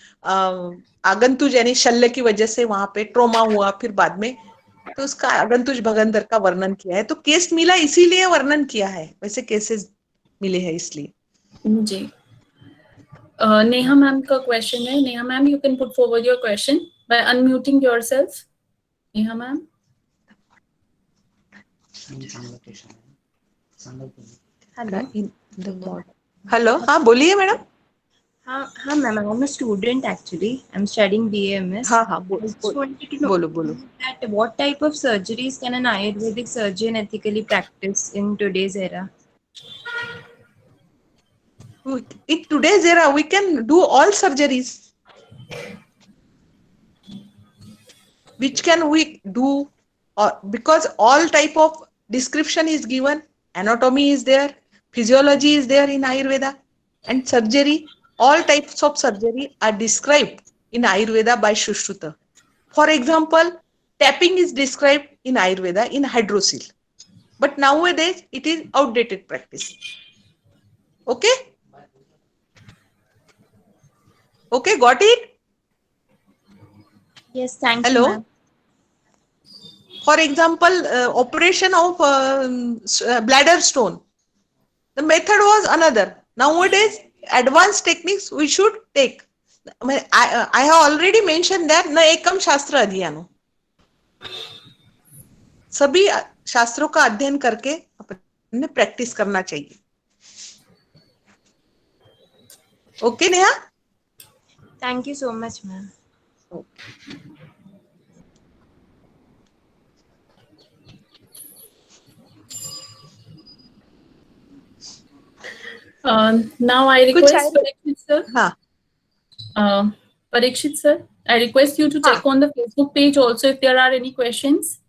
आगंतुज यानी शल्य की वजह से वहां पे ट्रोमा हुआ, फिर बाद में तो उसका आगंतुज भगंदर का वर्णन किया है. तो केस मिला इसीलिए वर्णन किया है, वैसे केसेस मिले हैं इसलिए. जी. नेहा मैम का क्वेश्चन है. Neha ma'am, you can put forward your question by unmuting yourself. Neha ma'am. Hello, हाँ बोलिए मैडम. हाँ ma'am, I'm a student actually. I'm studying BAMS. हाँ हाँ I just wanted to know बोलो बोलो. that what type of surgeries can an Ayurvedic surgeon ethically practice in today's era? In today's era, we can do all surgeries. Which can we do? Because all type of description is given, anatomy is there, physiology is there in Ayurveda, and surgery, all types of surgery are described in Ayurveda by Sushruta. For example, tapping is described in Ayurveda in hydrocele, but nowadays it is outdated practice. Okay? Okay, got it? Yes, thank Hello? you, ma'am. For example, operation of bladder stone. The method was another. Nowadays, advanced techniques we should take. I have already mentioned that न एकम शास्त्र अध्ययनो. सभी शास्त्रों का अध्ययन करके अपने practice करना चाहिए. Okay Neha? Thank you so much, ma'am. Now I request Parikshit sir. हाँ. Parikshit sir, I request you to check on the Facebook page also if there are any questions.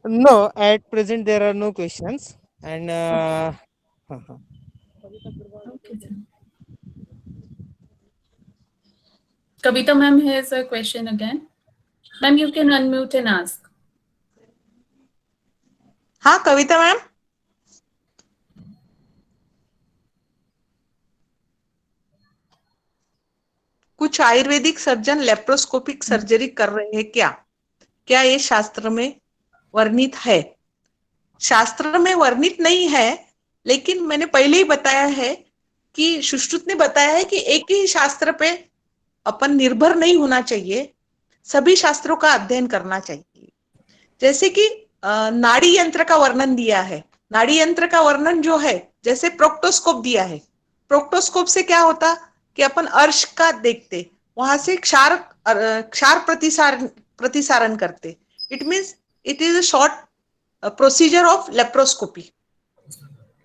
No, at present there are no questions. And Okay, sir. Kavita ma'am has a question again. Ma'am, you can unmute and ask. हाँ कविता ma'am. कुछ Ayurvedic surgeon laparoscopic surgery कर रहे हैं क्या? क्या ये शास्त्र में वर्णित है? शास्त्र में वर्णित नहीं है, लेकिन मैंने पहले ही बताया है कि सुश्रुत ने बताया है कि एक ही शास्त्र पे अपन निर्भर नहीं होना चाहिए, सभी शास्त्रों का अध्ययन करना चाहिए. जैसे कि नाड़ी यंत्र का वर्णन दिया है. नाड़ी यंत्र का वर्णन जो है, जैसे प्रोक्टोस्कोप दिया है. प्रोक्टोस्कोप से क्या होता कि अपन अर्श का देखते, वहां से क्षार प्रतिसारण करते. It means it is a short procedure of laparoscopy.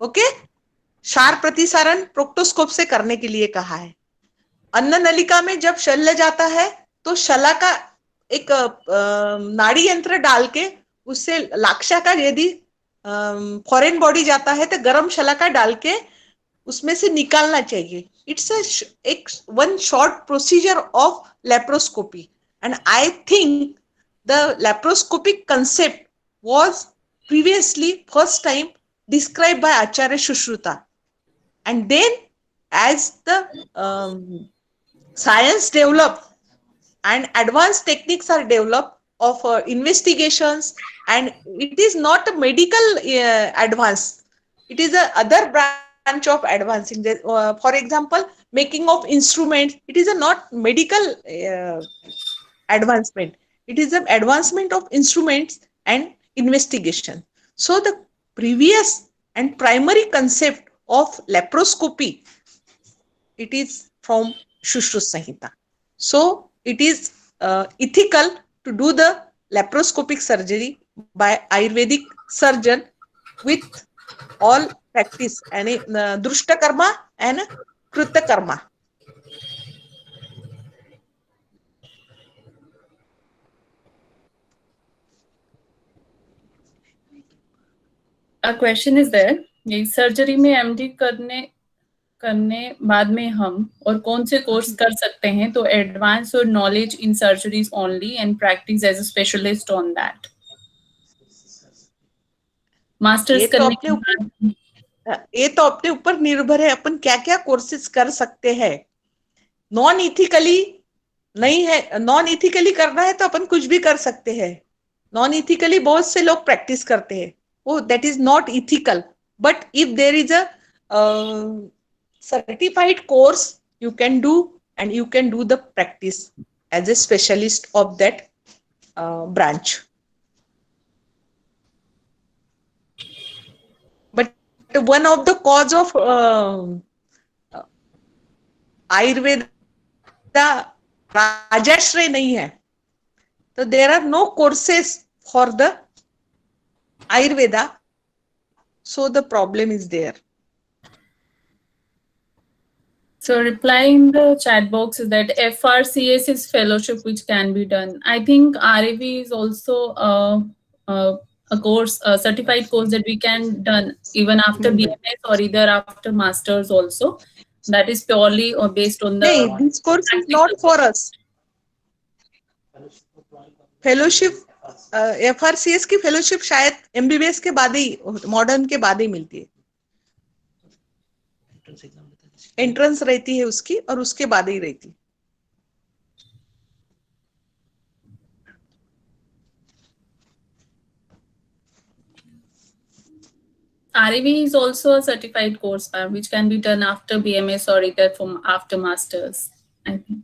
Okay, क्षार प्रतिसारण प्रोक्टोस्कोप से करने के लिए कहा है. अन्न नलिका में जब शल्य जाता है तो शला का एक नाड़ी यंत्र डाल के उससे लाक्षा का यदि फॉरेन बॉडी जाता है तो गरम शला का डाल के उसमें से निकालना चाहिए. इट्स एक one short procedure of laparoscopy. And I think the laparoscopic concept was previously first time described by Acharya Sushruta, and then as the science developed and advanced techniques are developed of investigations, and it is not a medical advance, it is a other branch of advancing. For example, making of instruments, it is a not medical advancement, it is an advancement of instruments and investigation. So the previous and primary concept of laparoscopy, it is from Shushruta Samhita. So it is ethical to do the laparoscopic surgery by Ayurvedic surgeon with all practice and Drushta Karma and Krita Karma. A question is there. ये surgery में MD करने बाद में हम और कौन से course कर सकते हैं तो एडवांस और knowledge in surgeries only and practice as a specialist on that. Masters करने के बाद ये तो अपने ऊपर निर्भर है अपन क्या क्या कोर्सेज कर सकते हैं. नॉन इथिकली नहीं है, नॉन इथिकली करना है तो अपन कुछ भी कर सकते हैं. नॉन इथिकली बहुत से लोग प्रैक्टिस करते हैं, वो that is not ethical. But if there is a certified course, you can do and you can do the practice as a specialist of that branch. But one of the cause of Ayurveda राजाश्रय नहीं है, तो there are no courses for the Ayurveda, so the problem is there. So replying the chat box is that FRCS is fellowship which can be done. I think RAV is also a course, a certified course that we can done even after BMS or either after masters also. That is purely based on the. No, this course is not for us. Fellowship FRCS की fellowship शायद MBBS के बाद ही, modern के बाद ही मिलती है, entrance रहती है उसकी और उसके बाद ही रहती है. RAV is also a certified course, which can be done after BMS or either from after masters. I think.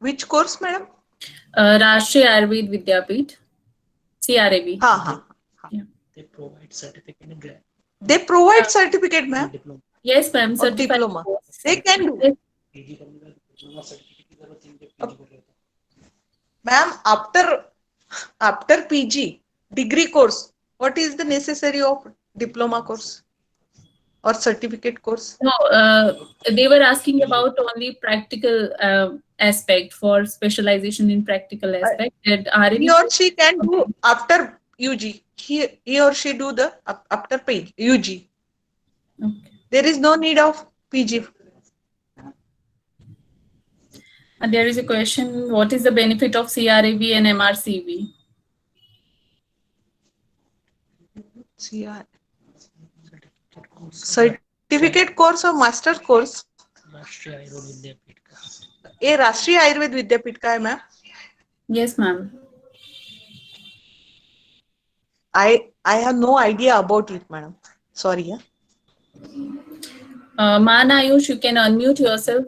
Which course, madam? Rashtriya Ayurved Vidyapith, CRAV. हाँ. They provide certificate in grad. They provide certificate, ma'am. Diploma. Yes, ma'am. Or Certified diploma. course. They can do. Yes. Diploma certificate की जरूरत नहीं है, PG को लेता. Ma'am, after PG degree course, what is the necessary of diploma course or certificate course? No, they were asking about only practical aspect for specialization in practical aspect. That RAV He or she can do after UG. He or she do the after PG, UG. Okay. There is no need of PG. And there is a question: what is the benefit of CRAV and MRCV? Certificate course और master course राष्ट्रीय आयुर्वेद विद्यापीठ का. ये राष्ट्रीय आयुर्वेद विद्यापीठ का है ma'am. Yes, ma'am. I have no idea about it, madam. Sorry. Yeah. Man Ayush, you can unmute yourself.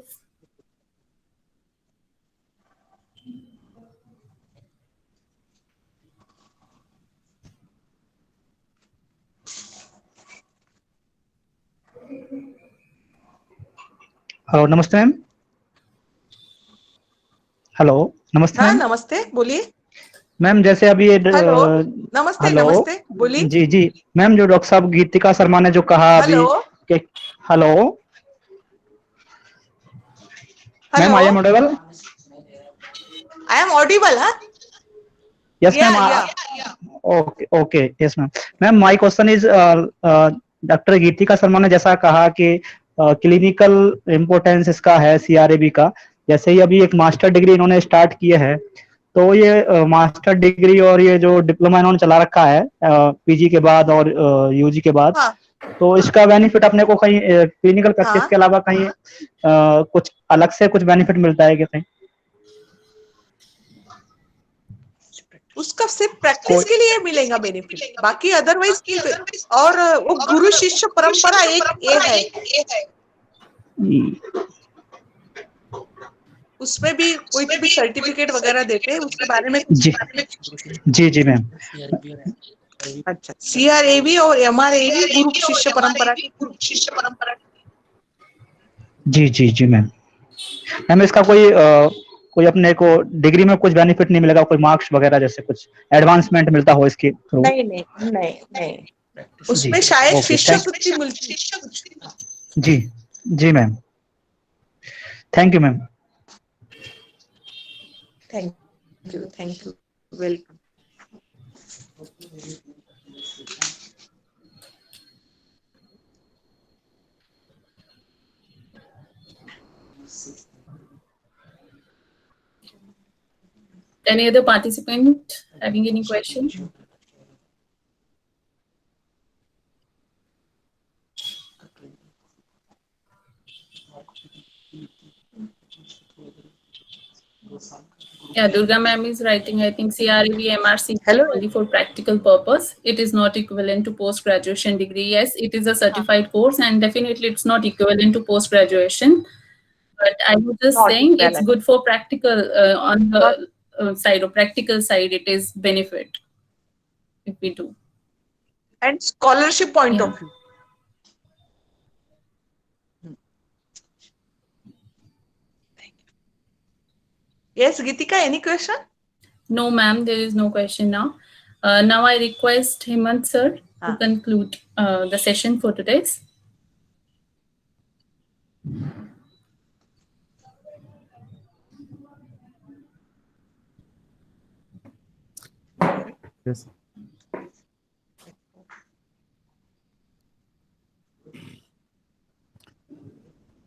Hello नमस्ते ma'am. Hello नमस्ते हाँ मैम. नमस्ते, बोलिए. मैम जैसे अभी ये हेलो नमस्ते. हेलो. नमस्ते, बोलिए. जी जी मैम, जो डॉक्टर साहब गीतिका शर्मा ने जो कहा अभी हेलो. कि hello ma'am, I am audible? I am audible, huh? Yes ma'am. Yeah. Okay okay yes ma'am. Ma'am my question is, doctor Geetika Sharma ने जैसा कहा कि क्लिनिकल इम्पोर्टेंस इसका है CRAV का, जैसे ही अभी एक मास्टर डिग्री इन्होंने स्टार्ट किए है, तो ये मास्टर डिग्री और ये जो डिप्लोमा इन्होंने चला रखा है PG के बाद और UG के बाद, हाँ. तो इसका बेनिफिट अपने को कहीं क्लिनिकल प्रैक्टिस के अलावा कहीं कुछ अलग से कुछ बेनिफिट मिलता है क्या कहीं? उसका सिर्फ प्रैक्टिस के लिए मिलेगा बेनिफिट, बाकी अदरवाइज की और वो गुरु शिष्य परंपरा एक ये है, उसमें भी कोई भी सर्टिफिकेट वगैरह देते हैं उसके बारे में. जी जी मैम. अच्छा, CRAV और MRAV गुरु शिष्य परंपरा की. जी जी जी मैम. मैम इसका कोई अपने को डिग्री में कुछ बेनिफिट नहीं मिलेगा, कोई मार्क्स वगैरह जैसे कुछ एडवांसमेंट मिलता हो इसके थ्रू? नहीं. उसमें शायद शिष्यवृत्ति मिलती है. जी जी ma'am. Thank you ma'am. Thank you welcome. Any other participant having any question? Yeah, Durga ma'am is writing, I think CRAV, MRC Hello. only for practical purpose. It is not equivalent to post-graduation degree. Yes, it is a certified course and definitely it's not equivalent to post-graduation. But I was just Not saying it's equivalent. good for practical, on the side of practical side, it is benefit if we do. And scholarship point Yeah. of view. Yes, Gitika, any question? No, ma'am, there is no question now. Now I request Hemant sir to conclude the session for today's. Yes.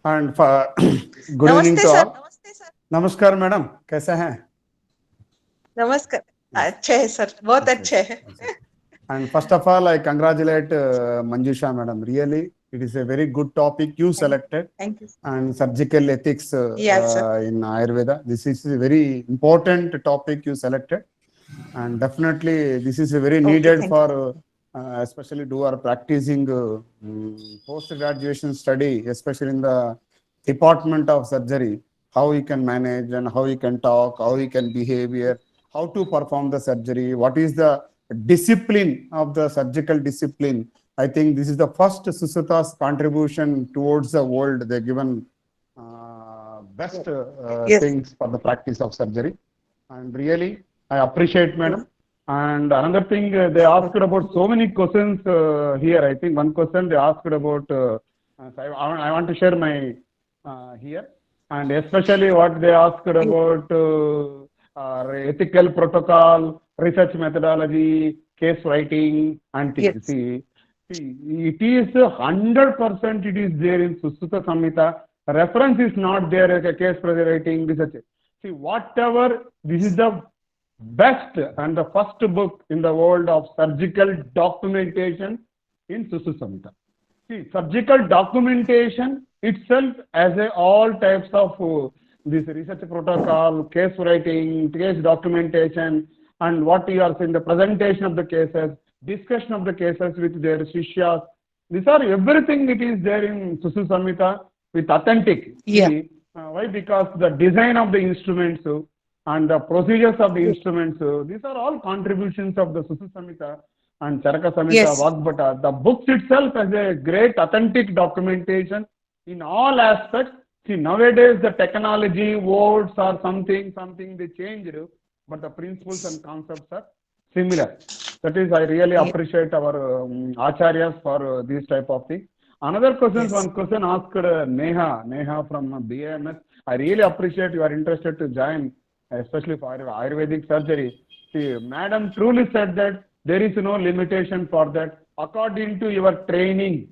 And for good evening Namaste, to sir. all. Namaste, sir. नमस्कार madam, कैसे हैं? नमस्कार. अच्छे हैं sir, बहुत अच्छे हैं. And first of all, I congratulate Manjusha madam. Really, it is a very good topic you selected. Thank you. And surgical ethics Yes, sir. in Ayurveda. This is a very important topic you selected, and definitely this is a very needed thank for especially do our practicing post graduation study, especially in the department of surgery. How you can manage and how you can talk, how you can behavior, how to perform the surgery, what is the discipline of the surgical discipline. I think this is the first Susuta's contribution towards the world. They're given best Yes. things for the practice of surgery. And really, I appreciate madam. And another thing, they asked about so many questions here. I think one question they asked about, so I want to share my here. And especially what they asked about ethical protocol, research methodology, case writing, and things. Yes. See, it is 100% it is there in Susuta Samhita. Reference is not there as a case writing, research. See, whatever, this is the best and the first book in the world of surgical documentation in Susuta Samhita. See, surgical documentation itself as all types of this research protocol, case writing, case documentation, and what you are saying, the presentation of the cases, discussion of the cases with their shishyas. These are everything it is there in Susuta Samhita with authentic. Yeah. See, why? Because the design of the instruments and the procedures of the instruments, these are all contributions of the Susuta Samhita and Charaka Samhita, Yes. Vagbhata. The books itself has a great authentic documentation in all aspects. See, nowadays the technology, words or something they changed, but the principles and concepts are similar. That is, I really appreciate our acharyas for this type of thing. Another question, Yes. one question asked Neha from BAMS. I really appreciate you are interested to join, especially for Ayurvedic surgery. See, madam truly said that there is no limitation for that. According to your training,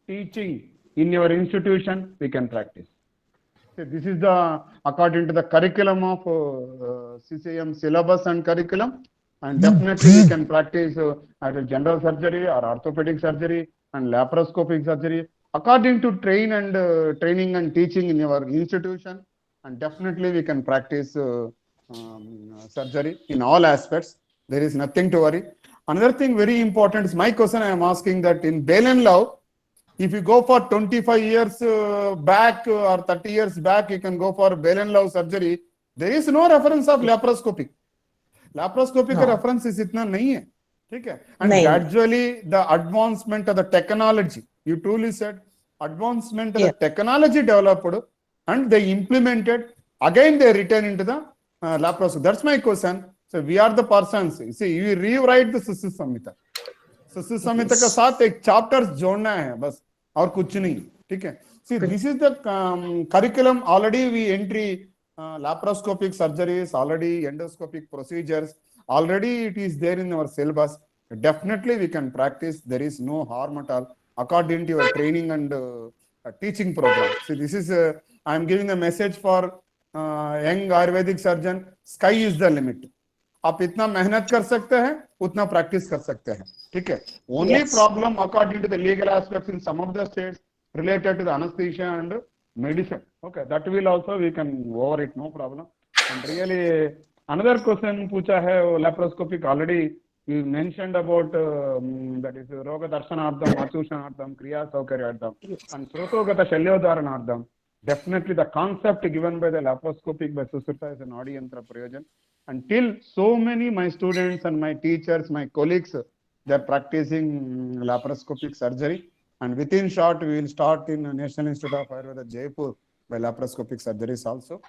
teaching in your institution, we can practice. See, this is the according to the curriculum of CCM syllabus and curriculum, and definitely we can practice either general surgery or orthopedic surgery and laparoscopic surgery according to training and teaching in your institution, and definitely we can practice surgery in all aspects. There is nothing to worry. Another thing very important is my question I am asking that in Bale and Love, if you go for 25 years back or 30 years back, you can go for Bale and Love surgery. There is no reference of laparoscopic. Laparoscopic No. reference is itna nahi hai. ठीक है? And Nahi. gradually the advancement of the technology, you truly said, advancement of the technology developed and they implemented, again they return into the laparoscopy. That's my question. So we are the persons. See, you rewrite the Susuta Samhita. Susuta Samhita का साथ एक chapters जोड़ना है बस और कुछ नहीं. ठीक है? See, this is the curriculum. Already we entry laparoscopic surgeries, already endoscopic procedures. Already it is there in our syllabus. Definitely we can practice. There is no harm at all according to your training and teaching program. See, this is I am giving a message for young Ayurvedic surgeon. Sky is the limit. आप इतना मेहनत कर सकते हैं, उतना practice कर सकते हैं. ठीक है? Only problem according to the legal aspects in some of the states related to the anesthesia and medicine. Okay, that will also we can over it, no problem. And really, another question पूछा है laparoscopic already you mentioned about that is roga darshanardham, achushanardham, kriya saukaryardham, and srotogata shalyodharanardham. Definitely the concept given by the laparoscopic by Susuta is an adiyantra prayojan. Until so many my students and my teachers, my colleagues, they are practicing laparoscopic surgery. And within short, we will start in National Institute of Ayurveda, Jaipur, by laparoscopic surgeries also.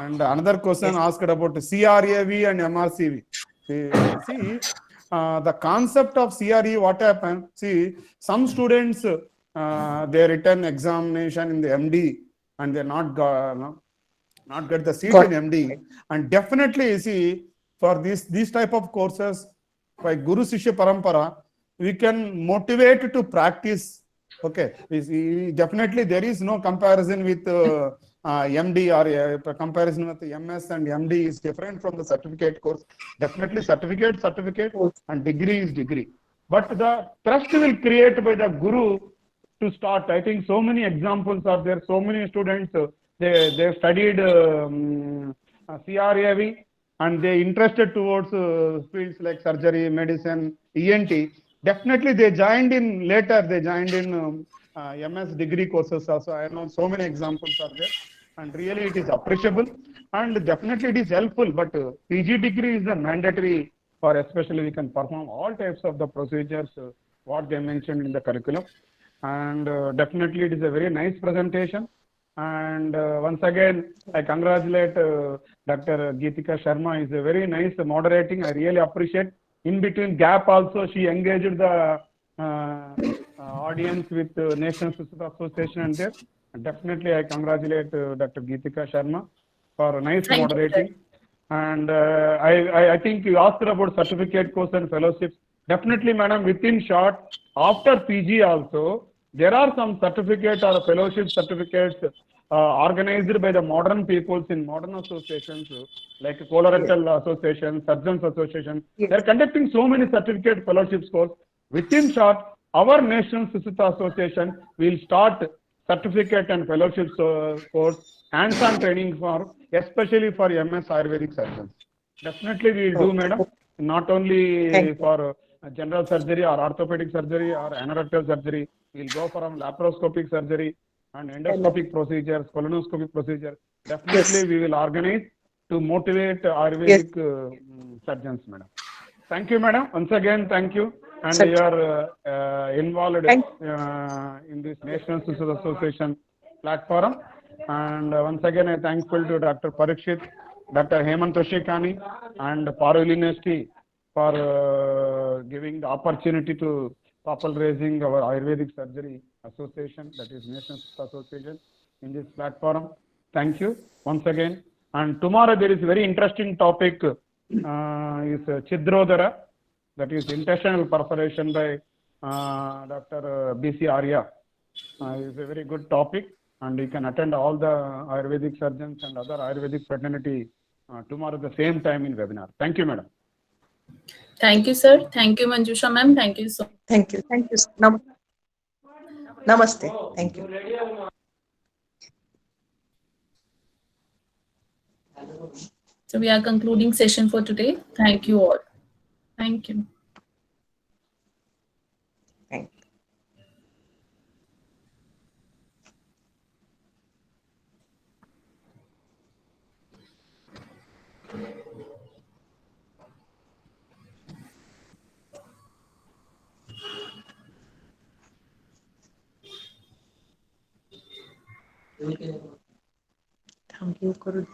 And another question asked about CRAV and MRCV. See, the concept of CRE, what happened? See, some students they written examination in the MD and they not get the seat in MD. And definitely, you see, for these type of courses, by Guru Sishya Parampara, we can motivate to practice. Okay, definitely there is no comparison with MD or a comparison with MS and MD is different from the certificate course. Definitely certificate and degree is degree. But the trust will create by the Guru to start. I think so many examples are there. So many students, they studied CRAV and they interested towards fields like surgery, medicine, ENT. Definitely they joined in later, they joined in MS degree courses also. I know so many examples are there. And really it is appreciable and definitely it is helpful. But PG degree is a mandatory for, especially we can perform all types of the procedures, what they mentioned in the curriculum. And definitely it is a very nice presentation. And once again, I congratulate Dr. Geetika Sharma. Is a very nice moderating. I really appreciate. In between gap also, she engaged the audience with National Suicide Association and there. Definitely, I congratulate Dr. Geetika Sharma for nice Thank you, moderating. And I think you asked about certificate course and fellowships. Definitely, madam, within short, after PG also, there are some certificate or fellowship certificates organized by the modern peoples in modern associations like Colorectal Association, Surgeons Association. They are conducting so many certificate fellowships course. Within short, our National Susita Association will start certificate and fellowships course, hands-on training for, especially for MS Ayurvedic surgeons. Definitely we will do, madam. Not only for general surgery or orthopedic surgery or anorectal surgery. We'll go from laparoscopic surgery and endoscopic procedures, colonoscopic procedures. Definitely we will organize to motivate Ayurvedic surgeons, madam. Thank you, madam. Once again, thank you. And you are involved in this National Suicide Association platform. And once again, I'm thankful to Dr. Parikshit, Dr. Hemant Toshikani, and Parul University for giving the opportunity to popularizing our Ayurvedic Surgery Association, that is National Association, in this platform. Thank you once again. And tomorrow there is a very interesting topic, is Chidrodhara, that is intestinal perforation by Dr. B.C. Arya. It's a very good topic, and you can attend all the Ayurvedic surgeons and other Ayurvedic fraternity tomorrow at the same time in webinar. Thank you, madam. Thank you, sir. Thank you, Manjusha ma'am. Thank you so. Thank you. Thank you. Namaste. Thank you. So we are concluding session for today. Thank you all. Thank you. Thank you. Thank you.